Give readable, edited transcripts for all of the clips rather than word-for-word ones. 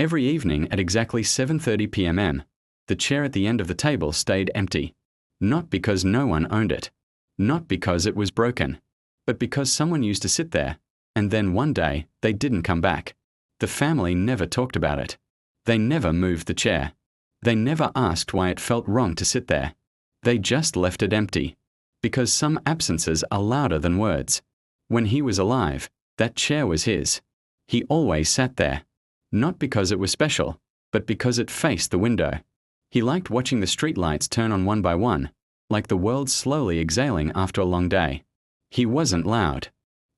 Every evening at exactly 7:30 p.m., the chair at the end of the table stayed empty. Not because no one owned it. Not because it was broken. But because someone used to sit there, and then one day, they didn't come back. The family never talked about it. They never moved the chair. They never asked why it felt wrong to sit there. They just left it empty. Because some absences are louder than words. When he was alive, that chair was his. He always sat there. Not because it was special, but because it faced the window. He liked watching the streetlights turn on one by one, like the world slowly exhaling after a long day. He wasn't loud.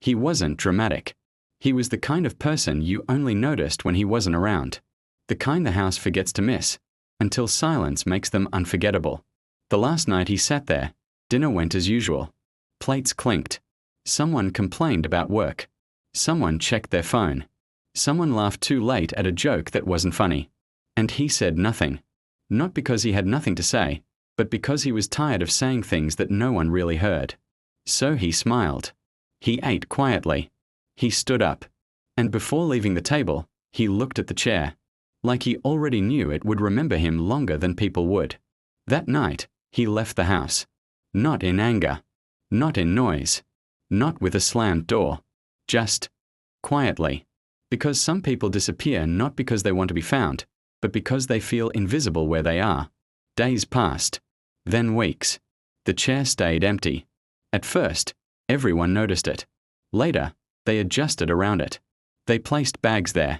He wasn't dramatic. He was the kind of person you only noticed when he wasn't around. The kind the house forgets to miss, until silence makes them unforgettable. The last night he sat there, dinner went as usual. Plates clinked. Someone complained about work. Someone checked their phone. Someone laughed too late at a joke that wasn't funny. And he said nothing. Not because he had nothing to say, but because he was tired of saying things that no one really heard. So he smiled. He ate quietly. He stood up. And before leaving the table, he looked at the chair, like he already knew it would remember him longer than people would. That night, he left the house. Not in anger. Not in noise. Not with a slammed door. Just quietly. Because some people disappear not because they want to be found, but because they feel invisible where they are. Days passed. Then weeks. The chair stayed empty. At first, everyone noticed it. Later, they adjusted around it. They placed bags there.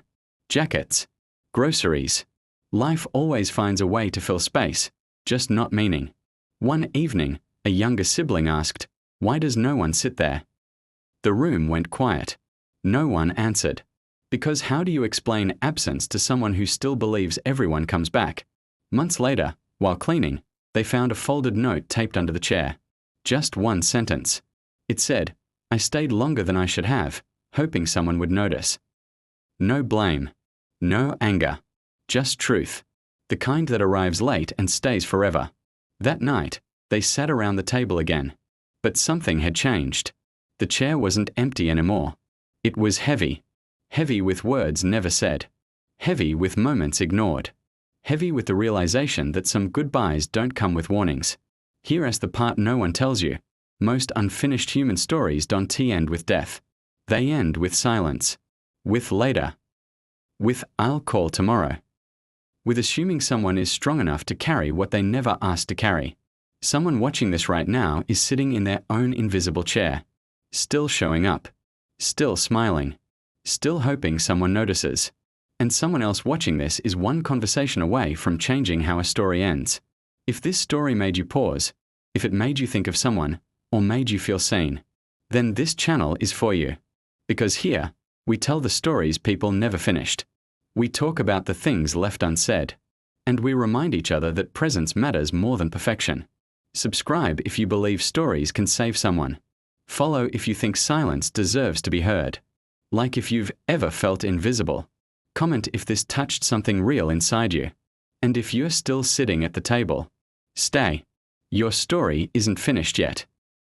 Jackets. Groceries. Life always finds a way to fill space, just not meaning. One evening, a younger sibling asked, "Why does no one sit there?" The room went quiet. No one answered. Because how do you explain absence to someone who still believes everyone comes back? Months later, while cleaning, they found a folded note taped under the chair. Just one sentence. It said, "I stayed longer than I should have, hoping someone would notice." No blame. No anger. Just truth. The kind that arrives late and stays forever. That night, they sat around the table again. But something had changed. The chair wasn't empty anymore. It was heavy. Heavy with words never said. Heavy with moments ignored. Heavy with the realization that some goodbyes don't come with warnings. Here is the part no one tells you. Most unfinished human stories don't end with death. They end with silence. With later. With "I'll call tomorrow." With assuming someone is strong enough to carry what they never asked to carry. Someone watching this right now is sitting in their own invisible chair. Still showing up. Still smiling. Still hoping someone notices. And someone else watching this is one conversation away from changing how a story ends. If this story made you pause, if it made you think of someone, or made you feel seen, then this channel is for you. Because here, we tell the stories people never finished. We talk about the things left unsaid. And we remind each other that presence matters more than perfection. Subscribe if you believe stories can save someone. Follow if you think silence deserves to be heard. Like if you've ever felt invisible. Comment if this touched something real inside you. And if you're still sitting at the table, stay. Your story isn't finished yet.